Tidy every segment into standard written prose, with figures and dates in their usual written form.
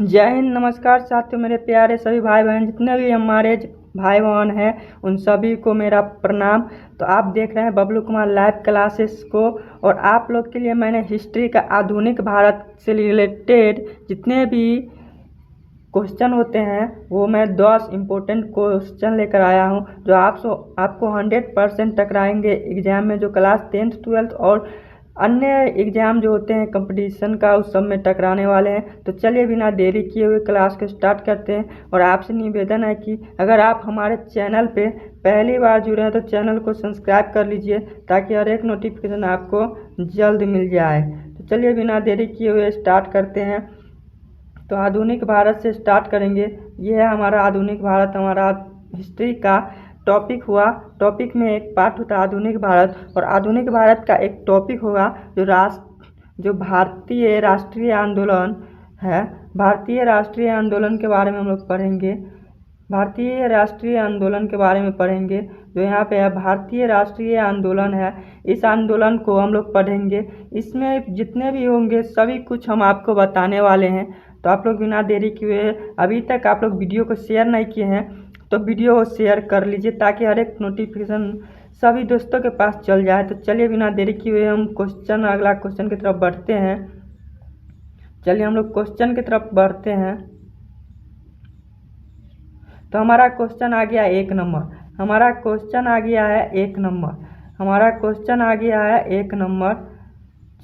जय हिंद। नमस्कार साथियों, मेरे प्यारे सभी भाई बहन, जितने भी हमारे भाई बहन हैं उन सभी को मेरा प्रणाम। तो आप देख रहे हैं बबलू कुमार लाइव क्लासेस को, और आप लोग के लिए मैंने हिस्ट्री का आधुनिक भारत से रिलेटेड जितने भी क्वेश्चन होते हैं वो मैं 10 इम्पोर्टेंट क्वेश्चन लेकर आया हूं, जो आपको 100% टकराएंगे एग्जाम में, जो क्लास 10th 12th और अन्य एग्जाम जो होते हैं कंपटीशन का उस सब में टकराने वाले हैं। तो चलिए बिना देरी किए हुए क्लास को स्टार्ट करते हैं। और आपसे निवेदन है कि अगर आप हमारे चैनल पे पहली बार जुड़े हैं तो चैनल को सब्सक्राइब कर लीजिए, ताकि हर एक नोटिफिकेशन आपको जल्द मिल जाए। तो चलिए बिना देरी किए हुए स्टार्ट करते हैं। तो आधुनिक भारत से स्टार्ट करेंगे। ये है हमारा आधुनिक भारत, हमारा हिस्ट्री का टॉपिक हुआ। टॉपिक में एक पार्ट होता है आधुनिक भारत, और आधुनिक भारत का एक टॉपिक होगा जो भारतीय राष्ट्रीय आंदोलन है। भारतीय राष्ट्रीय आंदोलन के बारे में हम लोग पढ़ेंगे। भारतीय राष्ट्रीय आंदोलन के बारे में पढ़ेंगे। जो यहाँ पे है भारतीय राष्ट्रीय आंदोलन है, इस आंदोलन को हम लोग पढ़ेंगे। इसमें जितने भी होंगे सभी कुछ हम आपको बताने वाले हैं। तो आप लोग बिना देरी किए, अभी तक आप लोग वीडियो को शेयर नहीं किए हैं तो वीडियो को शेयर कर लीजिए, ताकि हर एक नोटिफिकेशन सभी दोस्तों के पास चल जाए। तो चलिए बिना देरी किए हम अगला क्वेश्चन की तरफ बढ़ते हैं। चलिए हम लोग क्वेश्चन की तरफ बढ़ते हैं। तो हमारा क्वेश्चन आ गया 1 नंबर। हमारा क्वेश्चन आ गया है 1 नंबर। हमारा क्वेश्चन आ गया है 1 नंबर।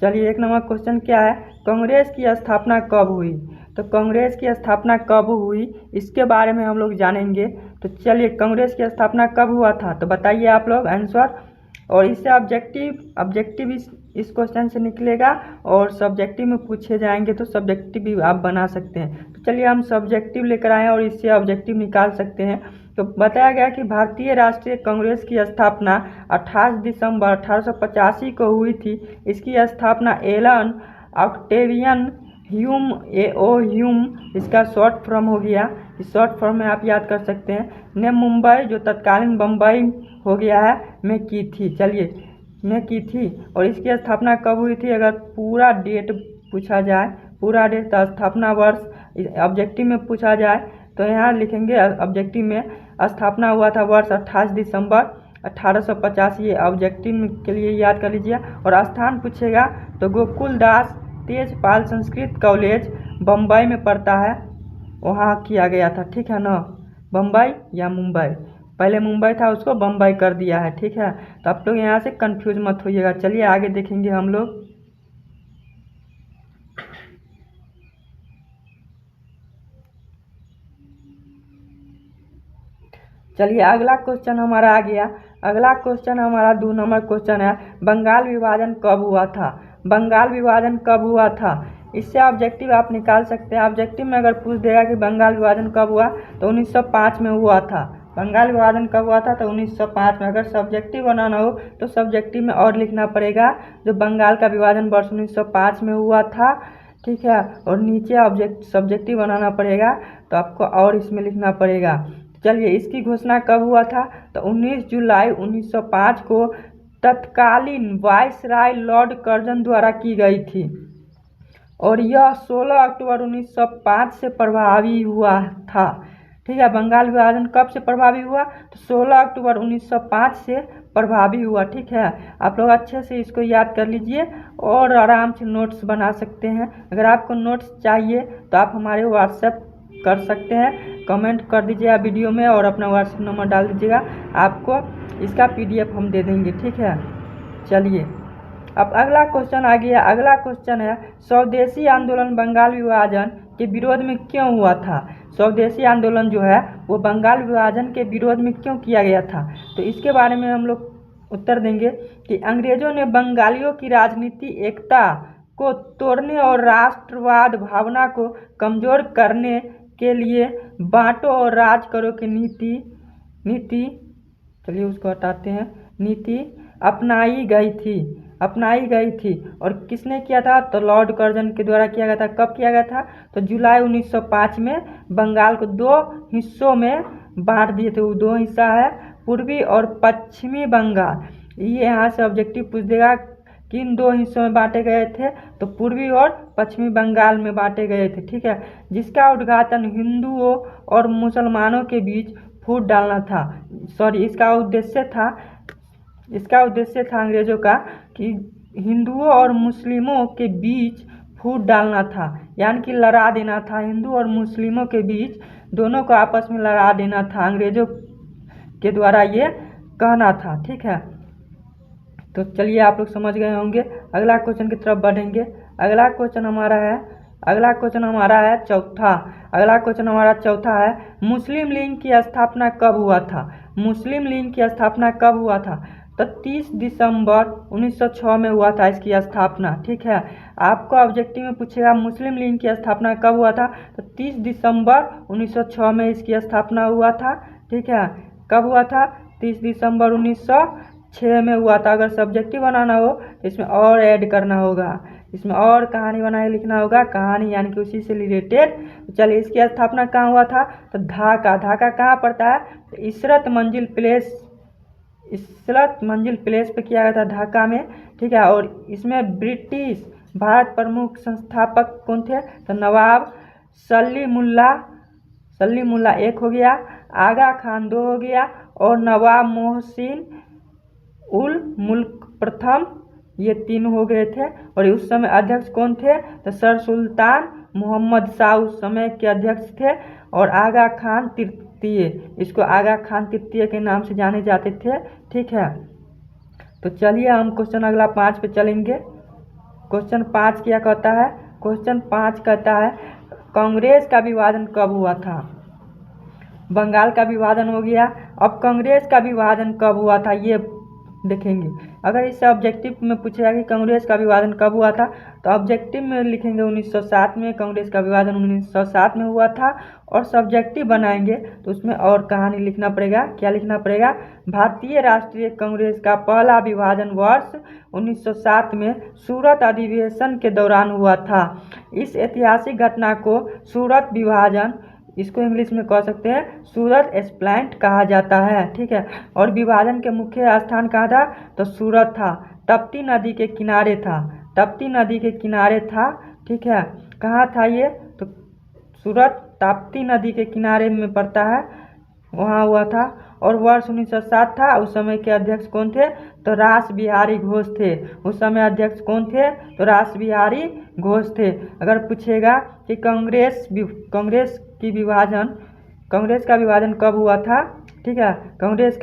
चलिए 1 नंबर क्वेश्चन क्या है? कांग्रेस की स्थापना कब हुई? तो कांग्रेस की स्थापना कब हुई इसके बारे में हम लोग जानेंगे। तो चलिए, कांग्रेस की स्थापना कब हुआ था? तो बताइए आप लोग आंसर। और इससे ऑब्जेक्टिव इस क्वेश्चन से निकलेगा, और सब्जेक्टिव में पूछे जाएंगे तो सब्जेक्टिव भी आप बना सकते हैं। तो चलिए हम सब्जेक्टिव लेकर आए और इससे ऑब्जेक्टिव निकाल सकते हैं। तो बताया गया कि भारतीय राष्ट्रीय कांग्रेस की स्थापना 28 दिसंबर 1885 को हुई थी। इसकी स्थापना एलन ऑक्टेवियन ह्यूम इसका शॉर्ट फॉर्म हो गया। इस शॉर्ट फॉर्म में आप याद कर सकते हैं। ने मुंबई, जो तत्कालीन बम्बई हो गया है, में की थी। चलिए, में की थी। और इसकी स्थापना कब हुई थी? अगर पूरा डेट पूछा जाए, पूरा डेट स्थापना वर्ष ऑब्जेक्टिव में पूछा जाए तो यहाँ लिखेंगे ऑब्जेक्टिव में स्थापना हुआ था वर्ष 28 दिसंबर 1850। ये ऑब्जेक्टिव के लिए याद कर लीजिए। और स्थान पूछेगा तो गोकुलदास तेजपाल संस्कृत कॉलेज बम्बई में पड़ता है, वहाँ किया गया था। ठीक है ना? बम्बई या मुंबई, पहले मुंबई था उसको बम्बई कर दिया है। ठीक है, तो आप लोग यहाँ से कंफ्यूज मत होइएगा। चलिए आगे देखेंगे हम लोग। चलिए अगला क्वेश्चन हमारा आ गया। अगला क्वेश्चन हमारा 2 नंबर क्वेश्चन है, बंगाल विभाजन कब हुआ था? बंगाल विभाजन कब हुआ था? इससे ऑब्जेक्टिव आप निकाल सकते हैं। ऑब्जेक्टिव में अगर पूछ देगा कि बंगाल विभाजन कब हुआ तो 1905 में हुआ था। बंगाल विभाजन कब हुआ था? तो 1905 में। अगर सब्जेक्टिव बनाना हो तो सब्जेक्टिव में और लिखना पड़ेगा, जो बंगाल का विभाजन वर्ष 1905 में हुआ था। ठीक है, और नीचे सब्जेक्टिव बनाना पड़ेगा, तो आपको और इसमें लिखना पड़ेगा। चलिए, इसकी घोषणा कब हुआ था? तो 19 जुलाई 1905 को तत्कालीन वायसराय लॉर्ड कर्जन द्वारा की गई थी, और यह 16 अक्टूबर 1905 से प्रभावी हुआ था। ठीक है, बंगाल विभाजन कब से प्रभावी हुआ? तो 16 अक्टूबर 1905 से प्रभावी हुआ। ठीक है, आप लोग अच्छे से इसको याद कर लीजिए और आराम से नोट्स बना सकते हैं। अगर आपको नोट्स चाहिए तो आप हमारे व्हाट्सएप कर सकते हैं, कमेंट कर दीजिएगा वीडियो में और अपना व्हाट्सएप नंबर डाल दीजिएगा, आपको इसका PDF हम दे देंगे। ठीक है, चलिए अब अगला क्वेश्चन आ गया। अगला क्वेश्चन है, स्वदेशी आंदोलन बंगाल विभाजन के विरोध में क्यों हुआ था? स्वदेशी आंदोलन जो है वो बंगाल विभाजन के विरोध में क्यों किया गया था? तो इसके बारे में हम लोग उत्तर देंगे कि अंग्रेजों ने बंगालियों की राजनीति एकता को तोड़ने और राष्ट्रवाद भावना को कमजोर करने के लिए बांटो और राज करो की नीति चलिए उसको हटाते हैं, नीति अपनाई गई थी। और किसने किया था? तो लॉर्ड कर्जन के द्वारा किया गया था। कब किया गया था? तो जुलाई 1905 में बंगाल को 2 हिस्सों में बांट दिए थे। वो 2 हिस्सा है पूर्वी और पश्चिमी बंगाल। ये यहाँ से ऑब्जेक्टिव पूछ देगा किन दो हिस्सों में बांटे गए थे? तो पूर्वी और पश्चिमी बंगाल में बांटे गए थे, ठीक है। जिसका उद्घाटन हिंदुओं और मुसलमानों के बीच फूट डालना था, सॉरी इसका उद्देश्य था अंग्रेजों का कि हिंदुओं और मुस्लिमों के बीच फूट डालना था, यानी कि लड़ा देना था। हिंदू और मुस्लिमों के बीच दोनों को आपस में लड़ा देना था, अंग्रेजों के द्वारा ये कहना था, ठीक है। तो चलिए आप लोग समझ गए होंगे। अगला क्वेश्चन की तरफ बढ़ेंगे। अगला क्वेश्चन हमारा है चौथा। अगला क्वेश्चन हमारा चौथा है, मुस्लिम लीग की स्थापना कब हुआ था? मुस्लिम लीग की स्थापना कब हुआ था? तो 30 दिसंबर 1906 में हुआ था इसकी स्थापना, ठीक है। आपको ऑब्जेक्टिव में पूछेगा मुस्लिम लीग की स्थापना कब हुआ था? तो 30 दिसंबर 1906 में इसकी स्थापना हुआ था, ठीक है। कब हुआ था? 30 दिसंबर 1906 में हुआ था। अगर सब्जेक्टिव बनाना हो तो इसमें और ऐड करना होगा, इसमें और कहानी बना के लिखना होगा, कहानी यानी कि उसी से रिलेटेड। तो चलिए, इसकी स्थापना कहाँ हुआ था? तो ढाका कहाँ पड़ता है? तो इशरत मंजिल प्लेस पे किया गया था, ढाका में, ठीक है। और इसमें ब्रिटिश भारत प्रमुख संस्थापक कौन थे? तो नवाब सलीमुल्ला एक हो गया, आगा खान दो हो गया, और नवाब मोहसिन उल मुल्क प्रथम, ये तीन हो गए थे। और उस समय अध्यक्ष कौन थे? तो सर सुल्तान मोहम्मद शाह उस समय के अध्यक्ष थे। और आगा खान तृतीय, इसको आगा खान तृतीय के नाम से जाने जाते थे, ठीक है। तो चलिए हम क्वेश्चन अगला 5 पे चलेंगे। क्वेश्चन 5 क्या कहता है? क्वेश्चन 5 कहता है, कांग्रेस का विभाजन कब हुआ था? बंगाल का विभाजन हो गया, अब कांग्रेस का विभाजन कब हुआ था ये देखेंगे। अगर इससे ऑब्जेक्टिव में पूछेगा कि कांग्रेस का विभाजन कब हुआ था, तो ऑब्जेक्टिव में लिखेंगे 1907 में, कांग्रेस का विभाजन 1907 में हुआ था। और सब्जेक्टिव बनाएंगे तो उसमें और कहानी लिखना पड़ेगा। क्या लिखना पड़ेगा? भारतीय राष्ट्रीय कांग्रेस का पहला विभाजन वर्ष 1907 में सूरत अधिवेशन के दौरान हुआ था। इस ऐतिहासिक घटना को सूरत विभाजन, इसको इंग्लिश में कह सकते हैं सूरत स्प्लिट कहा जाता है, ठीक है। और विभाजन के मुख्य स्थान कहाँ था? तो सूरत था, तप्ती नदी के किनारे था, ठीक है। कहाँ था ये? तो सूरत ताप्ती नदी के किनारे में पड़ता है, वहाँ हुआ था। और वर्ष 1907 था। उस समय के अध्यक्ष कौन थे? तो रास बिहारी घोष थे। उस समय अध्यक्ष कौन थे? तो रास बिहारी घोष थे। अगर पूछेगा कि कांग्रेस का विभाजन कब हुआ था, ठीक है, कांग्रेस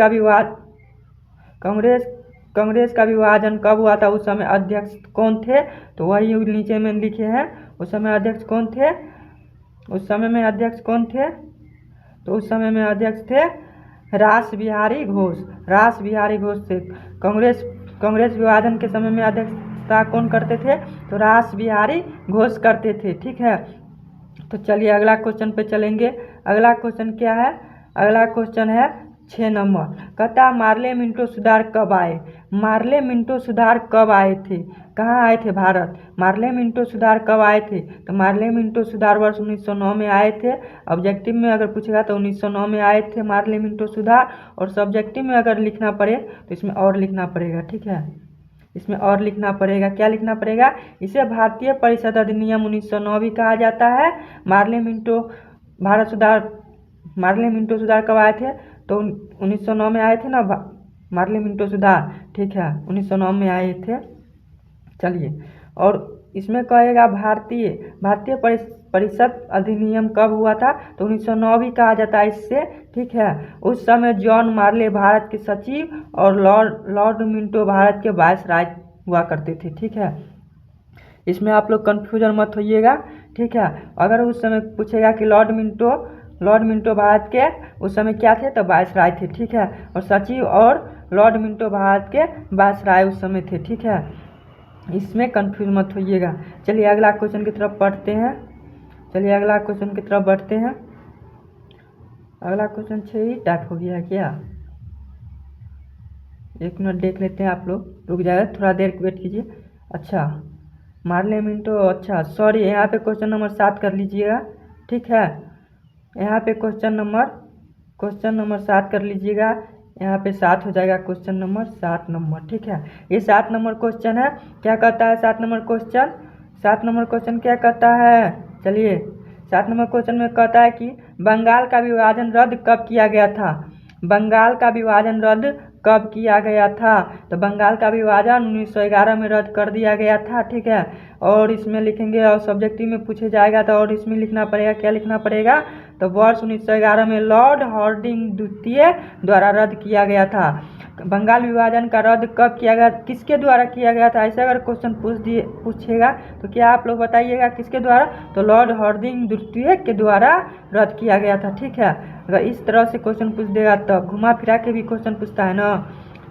का विभाजन कब हुआ था, उस समय अध्यक्ष कौन थे? तो वही नीचे में लिखे हैं। उस समय अध्यक्ष कौन थे? तो उस समय में अध्यक्ष थे रास बिहारी घोष थे। कांग्रेस विभाजन के समय में अध्यक्षता कौन करते थे? तो रास बिहारी घोष करते थे, ठीक है। तो चलिए अगला क्वेश्चन पे चलेंगे। अगला क्वेश्चन क्या है? अगला क्वेश्चन है 6 नंबर। कहता मार्ले मिंटो सुधार कब आए? मार्ले मिंटो सुधार कब आए थे? कहाँ आए थे? भारत। मार्ले मिंटो सुधार कब आए थे? तो मार्ले मिंटो सुधार वर्ष 1909 में आए थे। ऑब्जेक्टिव में अगर पूछेगा तो 1909 में आए थे मार्ले मिंटो सुधार। और सब्जेक्टिव में अगर लिखना पड़े तो इसमें और लिखना पड़ेगा, ठीक है। इसमें और लिखना पड़ेगा। क्या लिखना पड़ेगा? इसे भारतीय परिषद अधिनियम 1909 भी कहा जाता है। मार्ले मिंटो सुधार कब आए थे? तो 1909 में आए थे ना मार्ले मिंटो सुधार, ठीक है, 1909 में आए थे। चलिए, और इसमें कहेगा भारतीय परिषद अधिनियम कब हुआ था? तो 1909 भी कहा जाता है इससे, ठीक है। उस समय जॉन मार्ले भारत के सचिव और लॉर्ड मिंटो भारत के वायसराय हुआ करते थे, ठीक है। इसमें आप लोग कन्फ्यूजन मत होइएगा, ठीक है। अगर उस समय पूछेगा कि लॉर्ड मिंटो भारत के उस समय क्या थे? तो वायसराय थे, ठीक है। और सचिव और लॉर्ड मिंटो भारत के वायसराय उस समय थे, ठीक है। इसमें कंफ्यूज मत होइएगा। चलिए अगला क्वेश्चन की तरफ बढ़ते हैं। अगला क्वेश्चन 6 ही टाइप हो गया क्या? एक मिनट देख लेते हैं, आप लोग रुक जाएगा, थोड़ा देर वेट कीजिए। अच्छा, मार्ले मिंटो, अच्छा सॉरी, यहाँ पे क्वेश्चन नंबर 7 कर लीजिएगा, ठीक है। यहाँ पे क्वेश्चन नंबर 7 कर लीजिएगा। यहाँ पे 7 हो जाएगा क्वेश्चन नंबर 7 नंबर। ठीक है, ये 7 नंबर क्वेश्चन है। क्या कहता है 7 नंबर क्वेश्चन? 7 नंबर क्वेश्चन क्या कहता है? चलिए 7 नंबर क्वेश्चन में कहता है कि बंगाल का विभाजन रद्द कब किया गया था? बंगाल का विभाजन रद्द कब किया गया था? तो बंगाल का विभाजन 1911 में रद्द कर दिया गया था। ठीक है, और इसमें लिखेंगे और सब्जेक्टिव में पूछे जाएगा तो और इसमें लिखना पड़ेगा, क्या लिखना पड़ेगा? तो वर्ष 1911 में लॉर्ड हार्डिंग द्वितीय द्वारा रद्द किया गया था। बंगाल विभाजन का रद्द कब किया गया, किसके द्वारा किया गया था? ऐसा अगर क्वेश्चन पूछेगा तो क्या आप लोग बताइएगा किसके द्वारा? तो लॉर्ड हार्डिंग द्वितीय के द्वारा रद्द किया गया था। ठीक है, अगर इस तरह से क्वेश्चन पूछ देगा तो घुमा फिरा के भी क्वेश्चन पूछता है ना,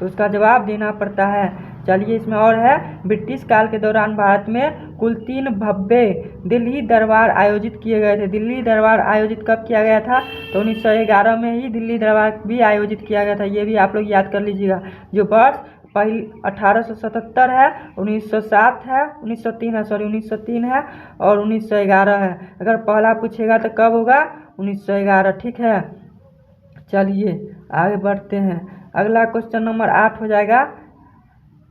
तो उसका जवाब देना पड़ता है। चलिए इसमें और है, ब्रिटिश काल के दौरान भारत में कुल 3 भव्य दिल्ली दरबार आयोजित किए गए थे। दिल्ली दरबार आयोजित कब किया गया था? तो 1911 में ही दिल्ली दरबार भी आयोजित किया गया था। ये भी आप लोग याद कर लीजिएगा। जो वर्ष पहले 1877 है, 1907 है, 1903 है, सॉरी 1903 है और 1911 है। अगर पहला पूछेगा तो कब होगा? 1911। ठीक है, चलिए आगे बढ़ते हैं। अगला क्वेश्चन नंबर 8 हो जाएगा।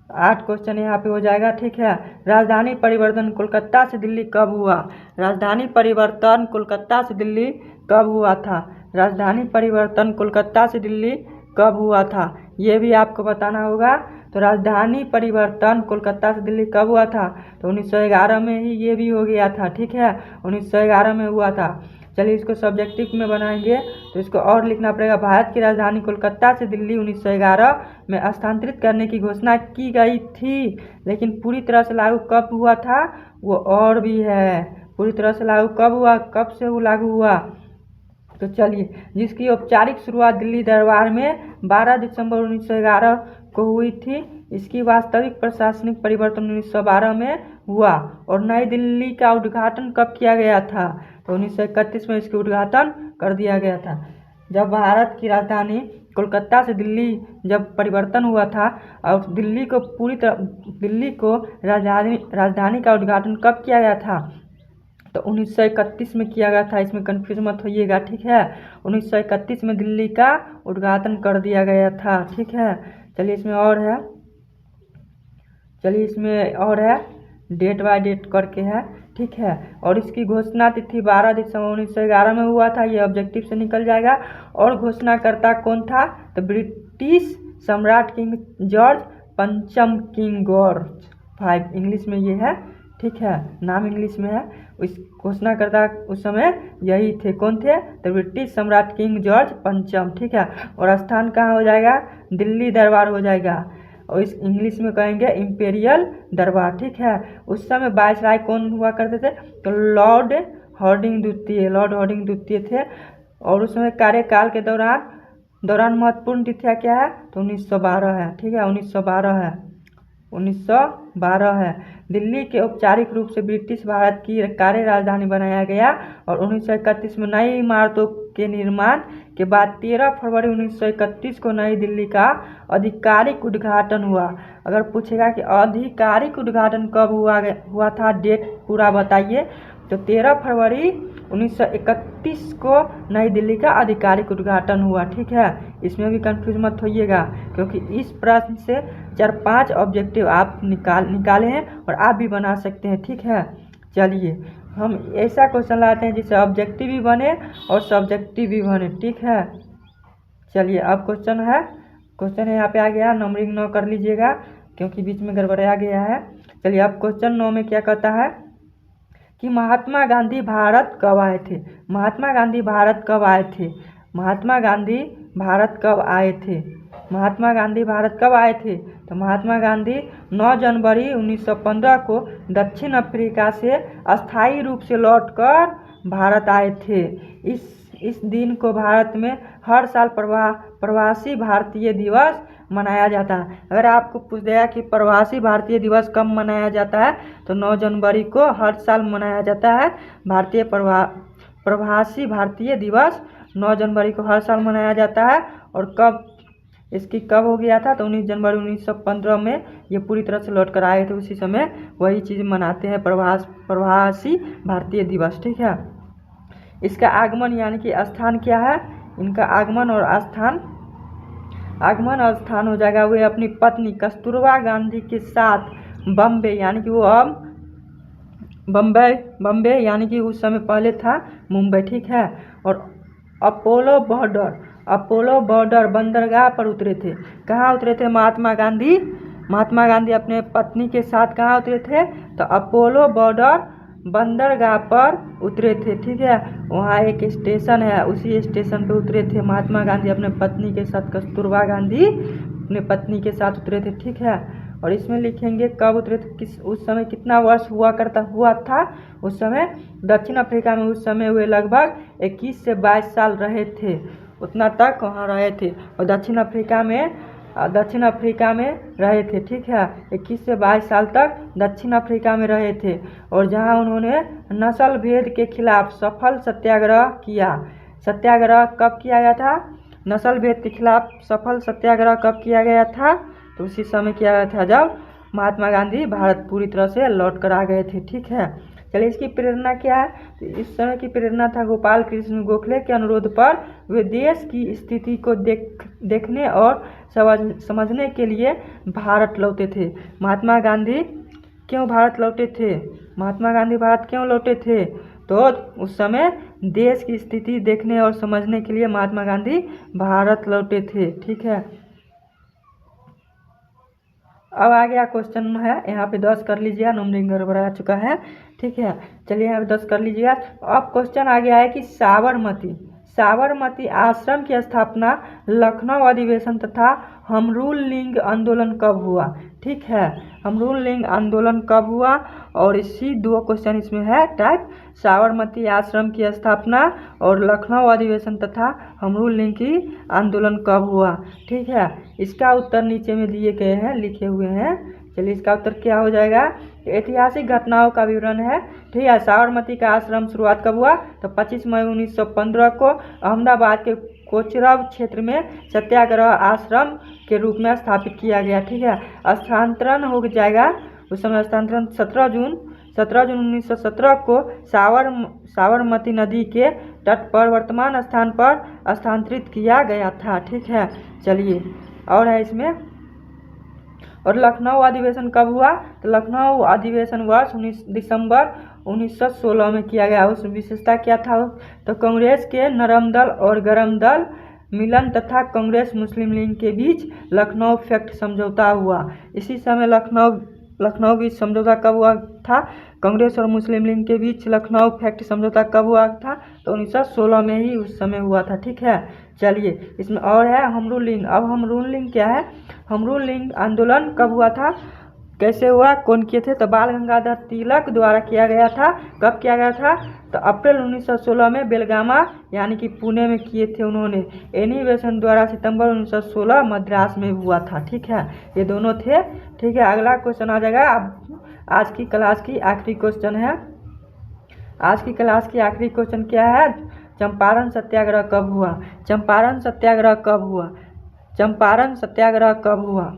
8 क्वेश्चन यहाँ पे हो जाएगा। ठीक है, राजधानी परिवर्तन कोलकाता से दिल्ली कब हुआ? राजधानी परिवर्तन कोलकाता से दिल्ली कब हुआ था? राजधानी परिवर्तन कोलकाता से दिल्ली कब हुआ था? ये भी आपको बताना होगा। तो राजधानी परिवर्तन कोलकाता से दिल्ली कब हुआ था? तो 1911 में ही ये भी हो गया था। ठीक है, 1911 में हुआ था। चलिए इसको सब्जेक्टिव में बनाएंगे तो इसको और लिखना पड़ेगा। भारत की राजधानी कोलकाता से दिल्ली 1911 में स्थानांतरित करने की घोषणा की गई थी, लेकिन पूरी तरह से लागू कब हुआ था वो और भी है। पूरी तरह से लागू कब हुआ, कब से वो लागू हुआ? तो चलिए, जिसकी औपचारिक शुरुआत दिल्ली दरबार में 12 दिसंबर 1911 को हुई थी, इसकी वास्तविक प्रशासनिक परिवर्तन 1912 में हुआ। और नई दिल्ली का उद्घाटन कब किया गया था? तो 1931 में इसका उद्घाटन कर दिया गया था। जब भारत की राजधानी कोलकाता से दिल्ली जब परिवर्तन हुआ था और दिल्ली को राजधानी का उद्घाटन कब किया गया था? तो 1931 में किया गया था। इसमें कन्फ्यूज मत होइएगा। ठीक है, 1931 में दिल्ली का उद्घाटन कर दिया गया था। ठीक है, चलिए इसमें और है, डेट बाय डेट करके है। ठीक है, और इसकी घोषणा तिथि 12 दिसंबर 1911 में हुआ था। ये ऑब्जेक्टिव से निकल जाएगा। और घोषणाकर्ता कौन था? तो ब्रिटिश सम्राट किंग जॉर्ज पंचम, किंग जॉर्ज 5 इंग्लिश में ये है। ठीक है, नाम इंग्लिश में है। इस घोषणाकर्ता उस समय यही थे। कौन थे? तो ब्रिटिश सम्राट किंग जॉर्ज पंचम। ठीक है, और स्थान कहाँ हो जाएगा? दिल्ली दरबार हो जाएगा। और इस इंग्लिश में कहेंगे इंपेरियल दरबार। ठीक है, उस समय वायसराय कौन हुआ करते थे? तो लॉर्ड हार्डिंग द्वितीय थे। और उस समय कार्यकाल के दौरान महत्वपूर्ण तिथियां क्या है? तो 1912 है। ठीक है, 1912 है। दिल्ली के औपचारिक रूप से ब्रिटिश भारत की कार्य राजधानी बनाया गया और 1931 में नई इमारतों के निर्माण के बाद 13 फरवरी 1931 को नई दिल्ली का आधिकारिक उद्घाटन हुआ। अगर पूछेगा कि आधिकारिक उद्घाटन कब हुआ था, डेट पूरा बताइए, तो 13 फरवरी 1931 को नई दिल्ली का आधिकारिक उद्घाटन हुआ। ठीक है, इसमें भी कंफ्यूज मत होइएगा क्योंकि इस प्रश्न से 4-5 ऑब्जेक्टिव आप निकाले हैं और आप भी बना सकते हैं। ठीक है, चलिए हम ऐसा क्वेश्चन लाते हैं जिससे ऑब्जेक्टिव भी बने और सब्जेक्टिव भी बने। ठीक है, चलिए अब क्वेश्चन है यहाँ पे आ गया। नंबरिंग 9 कर लीजिएगा क्योंकि बीच में गड़बड़ाया गया है। चलिए अब क्वेश्चन 9 में क्या कहता है कि महात्मा गांधी भारत कब आए थे? महात्मा गांधी भारत कब आए थे? महात्मा गांधी भारत कब आए थे? महात्मा गांधी भारत कब आए थे? तो महात्मा गांधी 9 जनवरी 1915 को दक्षिण अफ्रीका से अस्थायी रूप से लौटकर भारत आए थे। इस दिन को भारत में हर साल प्रवासी भारतीय दिवस मनाया जाता है। अगर आपको पूछ दिया कि प्रवासी भारतीय दिवस कब मनाया जाता है, तो 9 जनवरी को हर साल मनाया जाता है। प्रवासी भारतीय दिवस 9 जनवरी को हर साल मनाया जाता है। और कब हो गया था? तो 19 जनवरी 1915 में ये पूरी तरह से लौट कर आए थे। उसी समय वही चीज़ मनाते हैं, प्रवासी भारतीय दिवस। ठीक है, इसका आगमन यानी कि स्थान क्या है? इनका आगमन और स्थान आगमन स्थान हो जाएगा वे अपनी पत्नी कस्तूरबा गांधी के साथ बम्बे, यानी कि वो अब बम्बे यानी कि उस समय पहले था मुंबई, ठीक है। और अपोलो बॉर्डर बंदरगाह पर उतरे थे। कहाँ उतरे थे महात्मा गांधी अपने पत्नी के साथ कहाँ उतरे थे? तो अपोलो बॉर्डर बंदरगाह पर उतरे थे, ठीक है। वहाँ एक स्टेशन है, उसी स्टेशन पे उतरे थे महात्मा गांधी अपने पत्नी के साथ, कस्तूरबा गांधी अपने पत्नी के साथ उतरे थे, ठीक है। और इसमें लिखेंगे कब उतरे थे, उस समय कितना वर्ष हुआ था उस समय। दक्षिण अफ्रीका में उस समय वे लगभग 21 से 22 साल रहे थे, उतना तक वहाँ रहे थे। और दक्षिण अफ्रीका में रहे थे, ठीक है। 21 से 22 साल तक दक्षिण अफ्रीका में रहे थे, और जहाँ उन्होंने नस्ल भेद के खिलाफ सफल सत्याग्रह किया। सत्याग्रह कब किया गया था? नस्ल भेद के खिलाफ सफल सत्याग्रह कब किया गया था? तो उसी समय किया गया था जब महात्मा गांधी भारत पूरी तरह से लौट कर आ गए थे, ठीक है। चलिए इसकी प्रेरणा क्या है? तो इस समय की प्रेरणा था गोपाल कृष्ण गोखले के अनुरोध पर वे देश की स्थिति को देखने और समझने के लिए भारत लौटे थे। महात्मा गांधी क्यों भारत लौटे थे? महात्मा गांधी भारत क्यों लौटे थे? तो उस समय देश की स्थिति देखने और समझने के लिए महात्मा गांधी भारत लौटे थे, ठीक है। अब आ गया क्वेश्चन है, यहाँ पे 10 कर लीजिएगा, नंबरिंग गड़बड़ आ चुका है, ठीक है। चलिए यहाँ पे 10 कर लीजिएगा। अब क्वेश्चन आ गया है कि साबरमती आश्रम की स्थापना लखनऊ अधिवेशन तथा हमरूल लिंग आंदोलन कब हुआ? ठीक है, हमरूल लिंग आंदोलन कब हुआ? और इसी दो क्वेश्चन इसमें है टाइप, साबरमती आश्रम की स्थापना और लखनऊ अधिवेशन तथा हमरूल लिंग की आंदोलन कब हुआ? ठीक है, इसका उत्तर नीचे में दिए गए हैं, लिखे हुए हैं। चलिए इसका उत्तर क्या हो जाएगा? ऐतिहासिक घटनाओं का विवरण है, ठीक है। साबरमती का आश्रम शुरुआत कब हुआ? तो 25 मई 1915 को अहमदाबाद के कोचरब क्षेत्र में सत्याग्रह आश्रम के रूप में स्थापित किया गया, ठीक है। स्थानांतरण हो जाएगा उस समय, स्थानांतरण 17 जून 1917 को साबरमती नदी के तट पर वर्तमान स्थान पर स्थानांतरित किया गया था, ठीक है। चलिए और है इसमें, और लखनऊ अधिवेशन कब हुआ? तो लखनऊ अधिवेशन वर्ष 19 दिसंबर 1916 में किया गया। उस विशेषता क्या था? तो कांग्रेस के नरम दल और गरम दल मिलन तथा कांग्रेस मुस्लिम लीग के बीच लखनऊ फैक्ट समझौता हुआ। इसी समय लखनऊ बीच समझौता कब हुआ था? कांग्रेस और मुस्लिम लीग के बीच लखनऊ फैक्ट समझौता कब हुआ था? तो 1916 में ही उस समय हुआ था, ठीक है। चलिए इसमें और है हमरूल लिंग। अब हमरूल लिंग क्या है? हमरूल लिंग आंदोलन कब हुआ था, कैसे हुआ, कौन किए थे? तो बाल गंगाधर तिलक द्वारा किया गया था। कब किया गया था? तो अप्रैल 1916 में बेलगामा यानी कि पुणे में किए थे उन्होंने। एनी बेसेंट द्वारा सितंबर 1916 मद्रास में हुआ था, ठीक है। ये दोनों थे, ठीक है। अगला क्वेश्चन आ जाएगा, अब आज की क्लास की आखिरी क्वेश्चन है। आज की क्लास की आखिरी क्वेश्चन क्या है? चंपारण सत्याग्रह कब हुआ? चंपारण सत्याग्रह कब हुआ? चंपारण सत्याग्रह कब हुआ?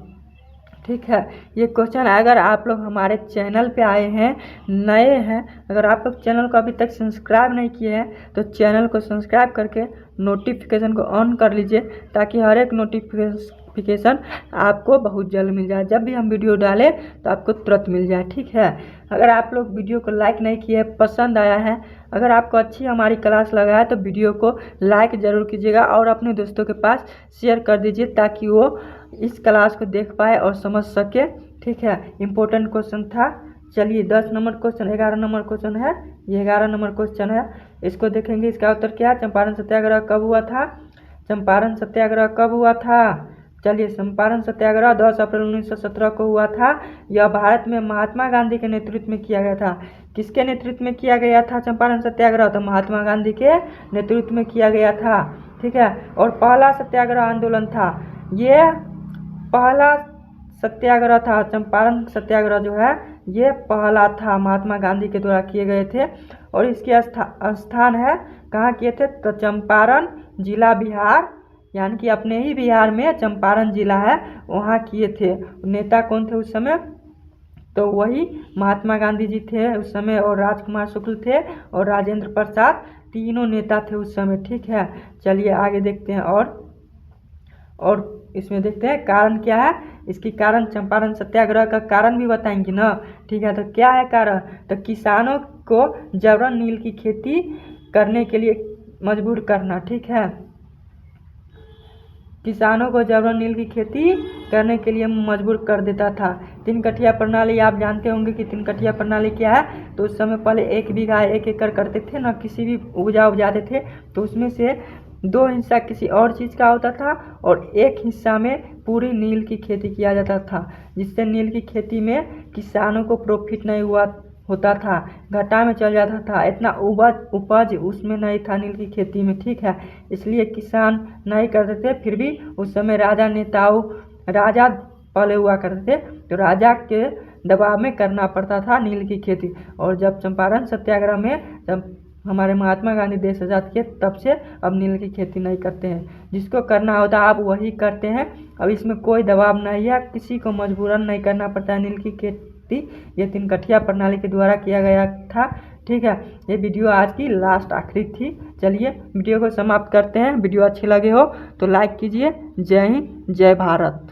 ठीक है, ये क्वेश्चन अगर आप लोग हमारे चैनल पे आए हैं, नए हैं, अगर आप लोग चैनल को अभी तक सब्सक्राइब नहीं किए हैं तो चैनल को सब्सक्राइब करके नोटिफिकेशन को ऑन कर लीजिए, ताकि हर एक नोटिफिकेशन आपको बहुत जल्द मिल जाए। जब भी हम वीडियो डालें तो आपको तुरंत मिल जाए, ठीक है। अगर आप लोग वीडियो को लाइक नहीं किए, पसंद आया है, अगर आपको अच्छी हमारी क्लास लगा है तो वीडियो को लाइक ज़रूर कीजिएगा और अपने दोस्तों के पास शेयर कर दीजिए, ताकि वो इस क्लास को देख पाए और समझ सके, ठीक है। इम्पोर्टेंट क्वेश्चन था। चलिए 10 नंबर क्वेश्चन, 11 नंबर क्वेश्चन है, ये 11 नंबर क्वेश्चन है, इसको देखेंगे। इसका उत्तर क्या है? चंपारण सत्याग्रह कब हुआ था? चंपारण सत्याग्रह कब हुआ था? चलिए, चंपारण सत्याग्रह 10 अप्रैल 1917 को हुआ था। यह भारत में महात्मा गांधी के नेतृत्व में किया गया था। किसके नेतृत्व में किया गया था चंपारण सत्याग्रह? तो महात्मा गांधी के नेतृत्व में किया गया था, ठीक है। और पहला सत्याग्रह आंदोलन था, ये पहला सत्याग्रह था। चंपारण सत्याग्रह जो है ये पहला था, महात्मा गांधी के द्वारा किए गए थे। और इसके स्थान है, कहाँ किए थे? तो चंपारण जिला बिहार, यानी कि अपने ही बिहार में चंपारण जिला है, वहाँ किए थे। नेता कौन थे उस समय? तो वही महात्मा गांधी जी थे उस समय, और राजकुमार शुक्ल थे और राजेंद्र प्रसाद, तीनों नेता थे उस समय, ठीक है। चलिए आगे देखते हैं। और इसमें देखते हैं कारण क्या है। इसकी कारण चंपारण सत्याग्रह का कारण भी बताएंगे ना। ठीक है, तो क्या है कारण? तो किसानों को जबरन नील की खेती करने के लिए मजबूर करना। ठीक है, किसानों को जबरन नील की खेती करने के लिए मजबूर कर देता था। तीन कठिया प्रणाली आप जानते होंगे कि तीन कठिया प्रणाली क्या है। तो उस समय पहले 1 बीघा 1 एकड़ करते थे ना, किसी भी उपजाते थे, तो उसमें से 2 हिस्सा किसी और चीज़ का होता था और 1 हिस्सा में पूरी नील की खेती किया जाता था, जिससे नील की खेती में किसानों को प्रॉफिट नहीं होता था, घाटा में चल जाता था। इतना उपज उसमें नहीं था नील की खेती में। ठीक है, इसलिए किसान नहीं करते थे। फिर भी उस समय राजा पहले हुआ करते थे, तो राजा के दबाव में करना पड़ता था नील की खेती। और जब चंपारण सत्याग्रह में जब हमारे महात्मा गांधी देश आजाद किए, तब से अब नील की खेती नहीं करते हैं। जिसको करना होता है आप वही करते हैं। अब इसमें कोई दबाव नहीं है, किसी को मजबूरन नहीं करना पड़ता है नील की खेती। ये 3 कठिया प्रणाली के द्वारा किया गया था। ठीक है, ये वीडियो आज की लास्ट आखिरी थी। चलिए वीडियो को समाप्त करते हैं। वीडियो अच्छे लगे हो तो लाइक कीजिए। जय हिंद, जय भारत।